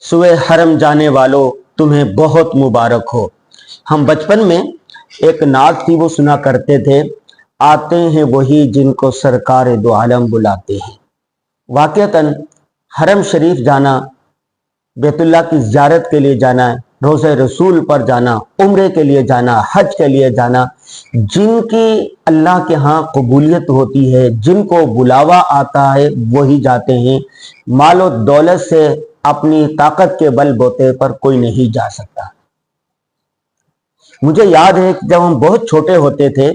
سوئے حرم جانے والوں تمہیں بہت مبارک ہو۔ ہم بچپن میں ایک نعت تھی وہ سنا کرتے تھے، آتے ہیں وہی جن کو سرکار دو عالم بلاتے ہیں۔ واقعتاً حرم شریف جانا، بیت اللہ کی زیارت کے لیے جانا، روضہ رسول پر جانا، عمرے کے لیے جانا، حج کے لیے جانا، جن کی اللہ کے ہاں قبولیت ہوتی ہے، جن کو بلاوا آتا ہے وہی جاتے ہیں۔ مال و دولت سے اپنی طاقت کے بل بوتے پر کوئی نہیں جا سکتا۔ مجھے یاد ہے کہ جب ہم بہت چھوٹے ہوتے تھے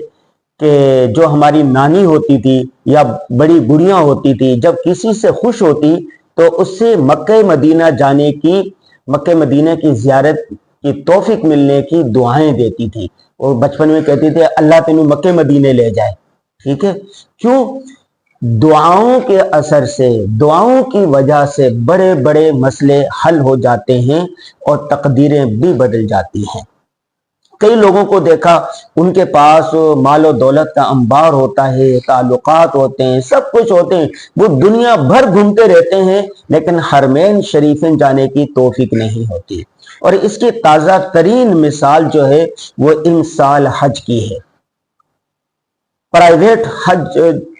کہ جو ہماری نانی ہوتی تھی یا بڑی بڑیاں ہوتی تھی، جب کسی سے خوش ہوتی تو اس سے مکہ مدینہ جانے کی، مکہ مدینہ کی زیارت کی توفیق ملنے کی دعائیں دیتی تھی، اور بچپن میں کہتی تھی اللہ تمہیں مکہ مدینہ لے جائے۔ ٹھیک ہے، کیوں؟ دعاؤں کے اثر سے، دعاؤں کی وجہ سے بڑے بڑے مسئلے حل ہو جاتے ہیں اور تقدیریں بھی بدل جاتی ہیں۔ کئی لوگوں کو دیکھا، ان کے پاس مال و دولت کا انبار ہوتا ہے، تعلقات ہوتے ہیں، سب کچھ ہوتے ہیں، وہ دنیا بھر گھومتے رہتے ہیں، لیکن حرمین شریفین جانے کی توفیق نہیں ہوتی۔ اور اس کی تازہ ترین مثال جو ہے وہ ان سال حج کی ہے۔ پرائیویٹ حج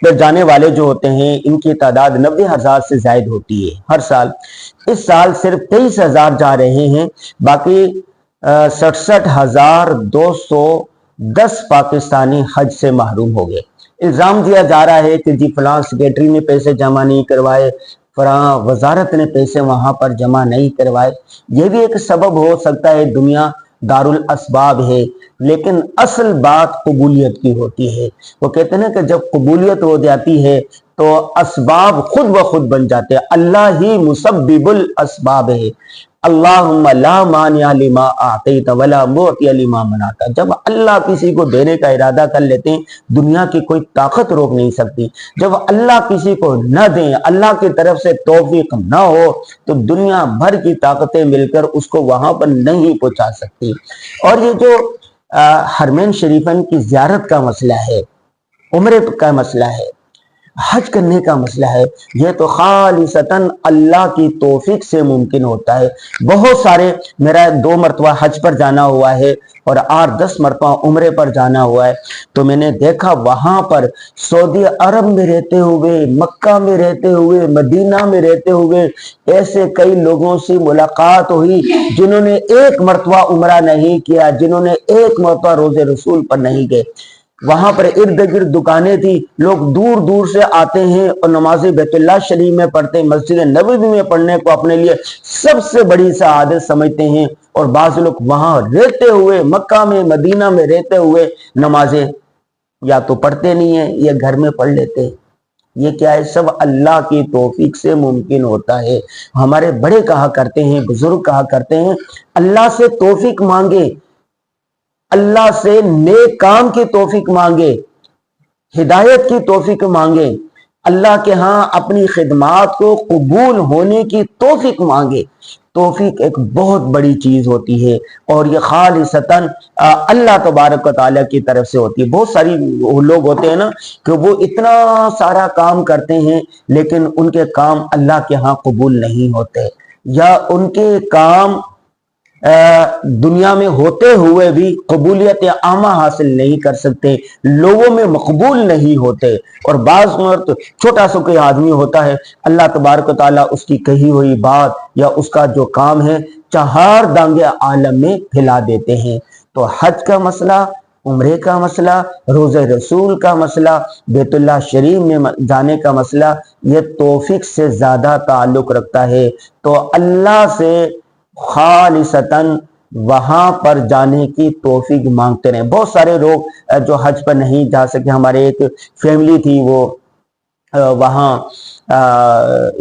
پہ جانے والے جو ہوتے ہیں ان کی تعداد 90,000 سے زائد ہوتی ہے ہر سال۔ اس سال صرف 23,000 جا رہے ہیں، باقی 67,210 پاکستانی حج سے محروم ہو گئے۔ الزام دیا جا رہا ہے کہ جی فلاں سیکریٹری نے پیسے جمع نہیں کروائے، فلاں وزارت نے پیسے وہاں پر جمع نہیں کروائے۔ یہ بھی ایک سبب ہو سکتا ہے، دنیا دارالاسباب ہے، لیکن اصل بات قبولیت کی ہوتی ہے۔ وہ کہتے ہیں کہ جب قبولیت ہو جاتی ہے تو اسباب خود بخود بن جاتے ہیں۔ اللہ ہی مسبب الاسباب ہے۔ اللہم لا مانع لما اعطیت ولا معطی لما منعت۔ جب اللہ کسی کو دینے کا ارادہ کر لیتے ہیں، دنیا کی کوئی طاقت روک نہیں سکتی۔ جب اللہ کسی کو نہ دیں، اللہ کی طرف سے توفیق نہ ہو، تو دنیا بھر کی طاقتیں مل کر اس کو وہاں پر نہیں پہنچا سکتی۔ اور یہ جو حرمین شریفین کی زیارت کا مسئلہ ہے، عمرے کا مسئلہ ہے، حج کرنے کا مسئلہ ہے، یہ تو خالصتاً اللہ کی توفیق سے ممکن ہوتا ہے۔ بہت سارے، میرا 2 مرتبہ حج پر جانا ہوا ہے اور 8-10 مرتبہ عمرے پر جانا ہوا ہے، تو میں نے دیکھا وہاں پر سعودی عرب میں رہتے ہوئے، مکہ میں رہتے ہوئے، مدینہ میں رہتے ہوئے ایسے کئی لوگوں سے ملاقات ہوئی جنہوں نے 1 مرتبہ عمرہ نہیں کیا، جنہوں نے 1 مرتبہ روضہ رسول پر نہیں گئے۔ وہاں پر ارد گرد دکانیں تھی، لوگ دور دور سے آتے ہیں اور نماز بیت اللہ شریف میں پڑھتے ہیں، مسجد نبوی میں پڑھنے کو اپنے لیے سب سے بڑی سعادت سمجھتے ہیں، اور بعض لوگ وہاں رہتے ہوئے، مکہ میں مدینہ میں رہتے ہوئے نمازیں یا تو پڑھتے نہیں ہیں یا گھر میں پڑھ لیتے ہیں۔ یہ کیا ہے؟ سب اللہ کی توفیق سے ممکن ہوتا ہے۔ ہمارے بڑے کہا کرتے ہیں، بزرگ کہا کرتے ہیں، اللہ سے توفیق مانگے، اللہ سے نیک کام کی توفیق مانگے، ہدایت کی توفیق مانگے، اللہ کے ہاں اپنی خدمات کو قبول ہونے کی توفیق مانگے۔ توفیق ایک بہت بڑی چیز ہوتی ہے، اور یہ خالصتاً اللہ تبارک و تعالیٰ کی طرف سے ہوتی ہے۔ بہت ساری لوگ ہوتے ہیں نا کہ وہ اتنا سارا کام کرتے ہیں لیکن ان کے کام اللہ کے ہاں قبول نہیں ہوتے، یا ان کے کام دنیا میں ہوتے ہوئے بھی قبولیت عامہ حاصل نہیں کر سکتے، لوگوں میں مقبول نہیں ہوتے۔ اور بعض مرت چھوٹا سا کوئی آدمی ہوتا ہے، اللہ تبارک و تعالیٰ اس کی کہی ہوئی بات یا اس کا جو کام ہے 4 دانگے عالم میں پھیلا دیتے ہیں۔ تو حج کا مسئلہ، عمرے کا مسئلہ، روضہ رسول کا مسئلہ، بیت اللہ شریف میں جانے کا مسئلہ، یہ توفیق سے زیادہ تعلق رکھتا ہے۔ تو اللہ سے خالصتاً وہاں پر جانے کی توفیق مانگتے رہیں۔ بہت سارے لوگ جو حج پر نہیں جا سکے، ہمارے ایک فیملی تھی، وہ وہاں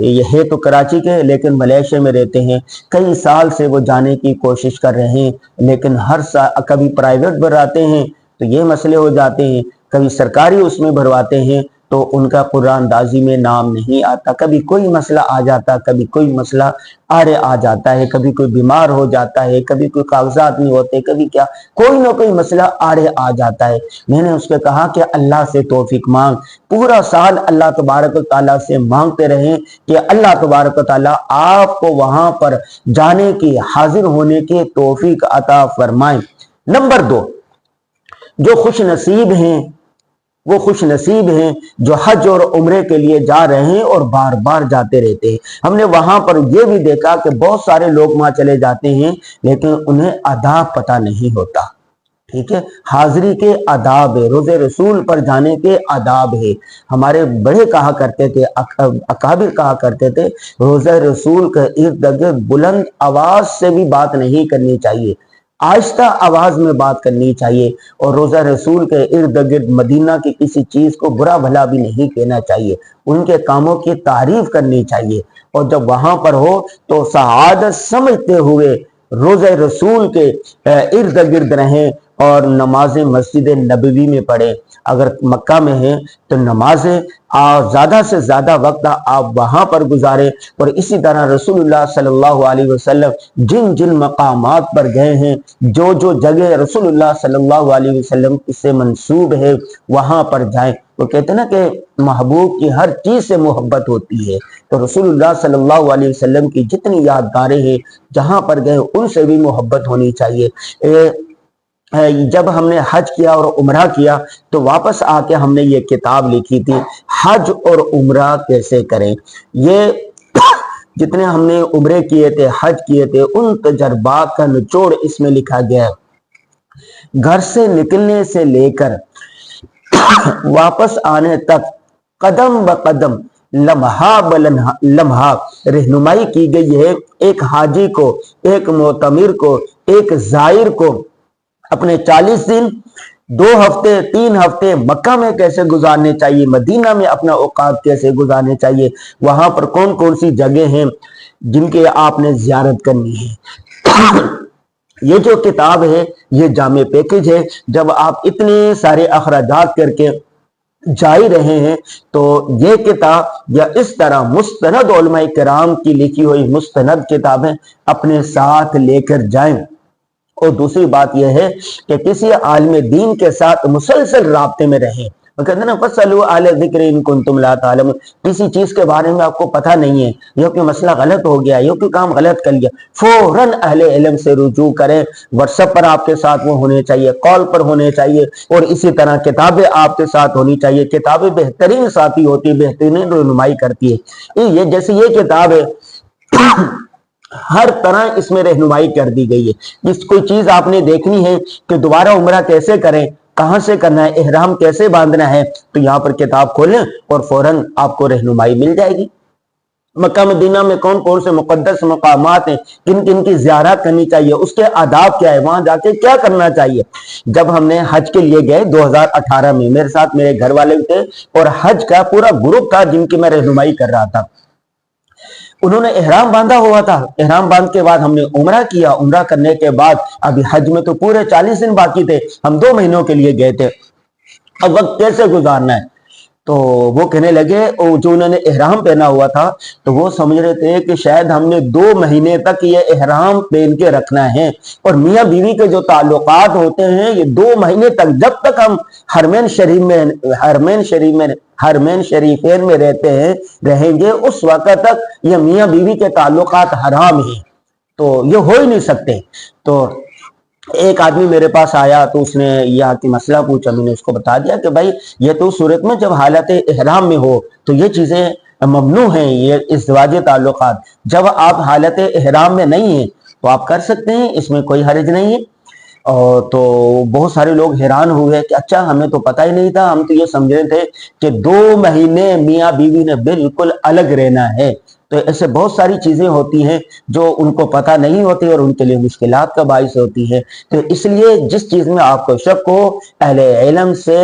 یہ ہے تو کراچی کے لیکن ملیشیا میں رہتے ہیں، کئی سال سے وہ جانے کی کوشش کر رہے ہیں، لیکن ہر سال کبھی پرائیویٹ بھرواتے ہیں تو یہ مسئلے ہو جاتے ہیں، کبھی سرکاری اس میں بھرواتے ہیں تو ان کا قرآن اندازی میں نام نہیں آتا. کبھی کوئی مسئلہ آ جاتا, کبھی کوئی مسئلہ آڑے آ جاتا ہے, کبھی کوئی بیمار ہو جاتا ہے, کبھی کوئی کاغذات نہیں ہوتے, کبھی کیا, کوئی نہ کوئی مسئلہ آڑے آ جاتا ہے. میں نے اس کو کہا کہ اللہ سے توفیق مانگ, پورا سال اللہ تبارک و تعالیٰ سے مانگتے رہیں کہ اللہ تبارک و تعالیٰ آپ کو وہاں پر جانے کی, حاضر ہونے کی توفیق عطا فرمائیں. نمبر 2, جو خوش نصیب ہیں وہ خوش نصیب ہیں جو حج اور عمرے کے لیے جا رہے ہیں اور بار بار جاتے رہتے ہیں. ہم نے وہاں پر یہ بھی دیکھا کہ بہت سارے لوگ وہاں چلے جاتے ہیں لیکن انہیں آداب پتہ نہیں ہوتا. ٹھیک ہے, حاضری کے آداب ہے, روزے رسول پر جانے کے آداب ہے. ہمارے بڑے کہا کرتے تھے, اکابر کہا کرتے تھے, روزے رسول کے ارد گرد بلند آواز سے بھی بات نہیں کرنی چاہیے, آہستہ آواز میں بات کرنی چاہیے, اور روزہ رسول کے ارد گرد مدینہ کی کسی چیز کو برا بھلا بھی نہیں کہنا چاہیے, ان کے کاموں کی تعریف کرنی چاہیے. اور جب وہاں پر ہو تو سعادت سمجھتے ہوئے روزہ رسول کے ارد گرد رہیں اور نمازیں مسجد نبوی میں پڑھیں. اگر مکہ میں ہیں تو نمازیں زیادہ سے زیادہ وقت آپ وہاں پر گزاریں. اور اسی طرح رسول اللہ صلی اللہ علیہ وسلم جن جن مقامات پر گئے ہیں, جو جو جگہ رسول اللہ صلی اللہ علیہ وسلم سے منسوب ہے, وہاں پر جائیں. وہ کہتے ہیں نا کہ محبوب کی ہر چیز سے محبت ہوتی ہے, تو رسول اللہ صلی اللہ علیہ وسلم کی جتنی یادگاریں ہیں جہاں پر گئے ان سے بھی محبت ہونی چاہیے. جب ہم نے حج کیا اور عمرہ کیا تو واپس آ کے ہم نے یہ کتاب لکھی تھی, حج اور عمرہ کیسے کریں. یہ جتنے ہم نے عمرے کیے تھے, حج کیے تھے, ان تجربات کا نچوڑ اس میں لکھا گیا ہے. گھر سے نکلنے سے لے کر واپس آنے تک قدم بقدم, لمحہ لمحہ رہنمائی کی گئی ہے. ایک حاجی کو, ایک معتمر کو, ایک زائر کو اپنے 40 دن, 2 ہفتے, 3 ہفتے مکہ میں کیسے گزارنے چاہیے, مدینہ میں اپنا اوقات کیسے گزارنے چاہیے, وہاں پر کون کون سی جگہ ہیں جن کے آپ نے زیارت کرنی ہے. یہ جو کتاب ہے یہ جامع پیکج ہے. جب آپ اتنے سارے اخراجات کر کے جا ہی رہے ہیں تو یہ کتاب یا اس طرح مستند علماء کرام کی لکھی ہوئی مستند کتابیں اپنے ساتھ لے کر جائیں. اور دوسری بات یہ ہے کہ کسی عالم دین کے ساتھ مسلسل رابطے میں رہیں. وہ کہتے ہیں نا فَاسْأَلُوا أَهْلَ الذِّكْرِ إِن كُنتُمْ لَا تَعْلَمُونَ, کسی چیز کے بارے میں آپ کو پتہ نہیں ہے, یہ کوئی مسئلہ غلط ہو گیا, یہ کوئی کام غلط کر لیا, فوراً اہل علم سے رجوع کریں. واٹس ایپ پر آپ کے ساتھ وہ ہونے چاہیے, کال پر ہونے چاہیے, اور اسی طرح کتابیں آپ کے ساتھ ہونی چاہیے. کتابیں بہترین ساتھی ہوتی ہے, بہترین رہنمائی کرتی ہے. یہ جیسے یہ کتاب ہے ہر طرح اس میں رہنمائی کر دی گئی ہے. جس کوئی چیز آپ نے دیکھنی ہے کہ دوبارہ عمرہ کیسے کریں, کہاں سے کرنا ہے, احرام کیسے باندھنا ہے, تو یہاں پر کتاب کھولیں اور فوراً آپ کو رہنمائی مل جائے گی. مکہ مدینہ میں کون کون سے مقدس مقامات ہیں, کن کن کی زیارت کرنی چاہیے, اس کے آداب کیا ہے, وہاں جا کے کیا کرنا چاہیے. جب ہم نے حج کے لیے گئے 2018 میں, میرے ساتھ میرے گھر والے تھے اور حج کا پورا گروپ تھا جن کی میں رہنمائی کر رہا تھا. انہوں نے احرام باندھا ہوا تھا. احرام باندھ کے بعد ہم نے عمرہ کیا. عمرہ کرنے کے بعد ابھی حج میں تو پورے 40 دن باقی تھے, ہم 2 مہینوں کے لیے گئے تھے. اب وقت کیسے گزارنا ہے, تو وہ کہنے لگے, جو انہوں نے احرام پہنا ہوا تھا تو وہ سمجھ رہے تھے کہ شاید ہم نے 2 مہینے تک یہ احرام پہن کے رکھنا ہے, اور میاں بیوی کے جو تعلقات ہوتے ہیں یہ 2 مہینے تک, جب تک ہم حرمین شریفین میں رہتے ہیں رہیں گے, اس وقت تک یہ میاں بیوی کے تعلقات حرام ہیں, تو یہ ہو ہی نہیں سکتے. تو ایک آدمی میرے پاس آیا تو اس نے یہاں کی مسئلہ پوچھا. میں نے اس کو بتا دیا کہ بھائی یہ تو صورت میں جب حالت احرام میں ہو تو یہ چیزیں ممنوع ہیں, یہ ازدواجی تعلقات. جب آپ حالت احرام میں نہیں ہیں تو آپ کر سکتے ہیں, اس میں کوئی حرج نہیں ہے. اور تو بہت سارے لوگ حیران ہوئے کہ اچھا ہمیں تو پتہ ہی نہیں تھا, ہم تو یہ سمجھ رہے تھے کہ 2 مہینے میاں بیوی نے بالکل الگ رہنا ہے. تو ایسے بہت ساری چیزیں ہوتی ہیں جو ان کو پتہ نہیں ہوتی اور ان کے لیے مشکلات کا باعث ہوتی ہے. تو اس لیے جس چیز میں آپ کو شک ہو اہل علم سے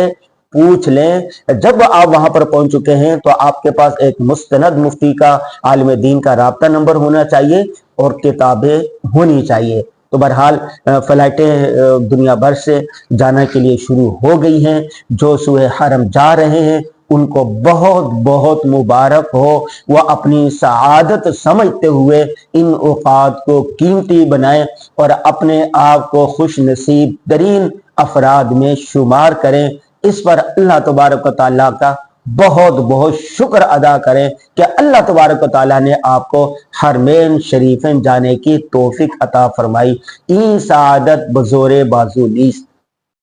پوچھ لیں. جب آپ وہاں پر پہنچ چکے ہیں تو آپ کے پاس ایک مستند مفتی کا, عالم دین کا رابطہ نمبر ہونا چاہیے اور کتابیں ہونی چاہیے. تو بہرحال فلائٹیں دنیا بھر سے جانے کے لیے شروع ہو گئی ہیں. جو سوئے حرم جا رہے ہیں ان کو بہت بہت مبارک ہو، وہ اپنی سعادت سمجھتے ہوئے ان اوقات کو قیمتی بنائیں اور اپنے آپ کو خوش نصیب ترین افراد میں شمار کریں۔ اس پر اللہ تبارک و تعالیٰ کا بہت بہت شکر ادا کریں کہ اللہ تبارک و تعالیٰ نے آپ کو حرمین شریفین جانے کی توفیق عطا فرمائی۔ این سعادت بزور بازو نیست۔